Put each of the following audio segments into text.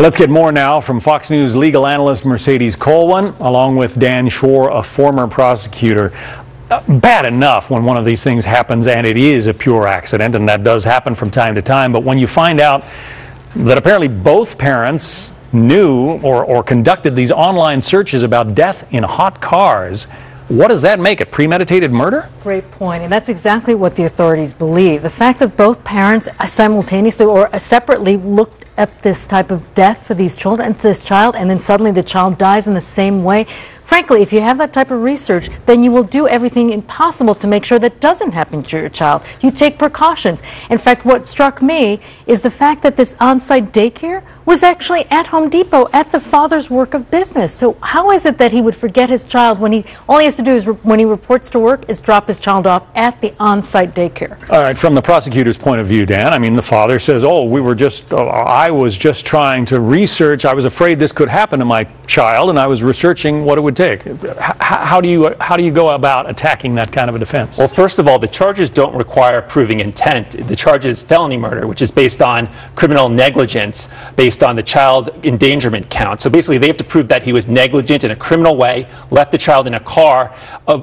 Let's get more now from Fox News legal analyst Mercedes Colwin, along with Dan Schorr, a former prosecutor. Bad enough when one of these things happens and it is a pure accident, and that does happen from time to time, but when you find out that apparently both parents knew or conducted these online searches about death in hot cars, what does that make it? Premeditated murder? Great point, and that's exactly what the authorities believe. The fact that both parents simultaneously or separately looked at this type of death for these children, this child, and then suddenly the child dies in the same way. Frankly, if you have that type of research, then you will do everything possible to make sure that doesn't happen to your child. You take precautions. In fact, what struck me is the fact that this on-site daycare was actually at Home Depot at the father's work of business. So how is it that he would forget his child when all he has to do is, when he reports to work, is drop his child off at the on-site daycare? All right, from the prosecutor's point of view, Dan, I mean, the father says, oh, I was just trying to research. I was afraid this could happen to my child, and I was researching what it would take. How do you go about attacking that kind of a defense? Well, first of all, the charges don't require proving intent. The charge is felony murder, which is based on criminal negligence, based on the child endangerment count. So basically, they have to prove that he was negligent in a criminal way, left the child in a car,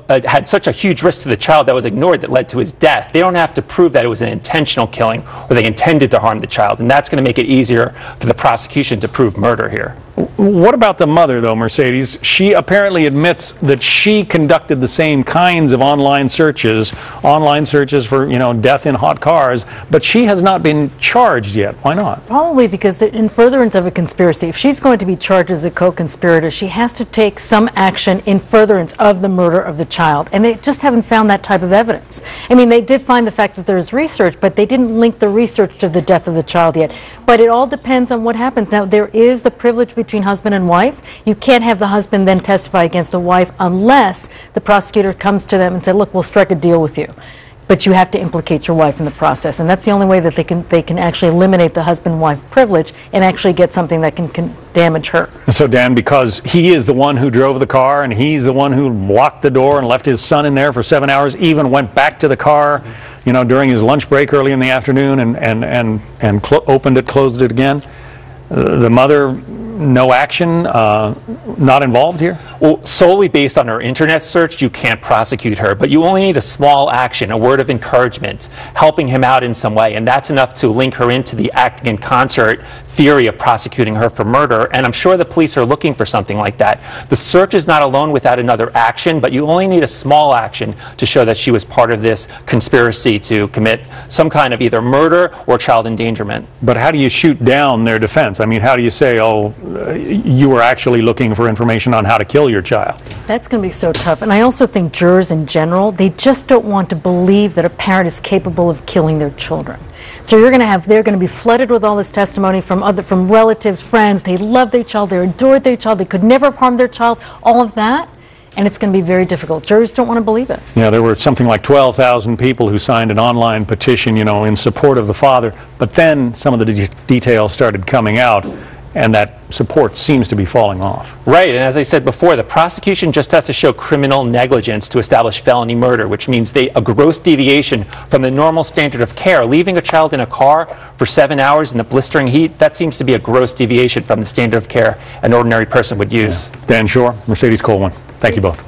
had such a huge risk to the child that was ignored that led to his death. They don't have to prove that it was an intentional killing or they intended to harm the child, and that's going to make it easier for the prosecution to prove murder here. What about the mother, though, Mercedes? She apparently admits that she conducted the same kinds of online searches for, death in hot cars, but she has not been charged yet. Why not? Probably because in furtherance of a conspiracy, if she's going to be charged as a co-conspirator, she has to take some action in furtherance of the murder of the child, and they just haven't found that type of evidence. I mean, they did find the fact that there's research, but they didn't link the research to the death of the child yet. But it all depends on what happens. Now, there is the privilege between husband and wife. You can't have the husband then testify against the wife unless the prosecutor comes to them and says, look, we'll strike a deal with you. But you have to implicate your wife in the process, and that's the only way that they can actually eliminate the husband-wife privilege and actually get something that can damage her. So, Dan, because he is the one who drove the car and he's the one who locked the door and left his son in there for 7 hours, even went back to the car, during his lunch break early in the afternoon and opened it, closed it again, the mother, no action, not involved here? Well, solely based on her internet search, you can't prosecute her, but you only need a small action, a word of encouragement, helping him out in some way, and that's enough to link her into the acting in concert theory of prosecuting her for murder, and I'm sure the police are looking for something like that. The search is not alone without another action, but you only need a small action to show that she was part of this conspiracy to commit some kind of either murder or child endangerment. But how do you shoot down their defense? I mean, how do you say, oh, you were actually looking for information on how to kill your child? That's going to be so tough. And I also think jurors in general, they just don't want to believe that a parent is capable of killing their children. So they're going to be flooded with all this testimony from relatives, friends. They love their child, they adored their child, they could never have harmed their child, all of that. And it's going to be very difficult. Jurors don't want to believe it. Yeah, there were something like 12,000 people who signed an online petition, in support of the father. But then some of the details started coming out, and that support seems to be falling off. Right, and as I said before, the prosecution just has to show criminal negligence to establish felony murder, which means a gross deviation from the normal standard of care. Leaving a child in a car for 7 hours in the blistering heat, that seems to be a gross deviation from the standard of care an ordinary person would use. Yeah. Dan Schorr, Mercedes Colwin, thank you both.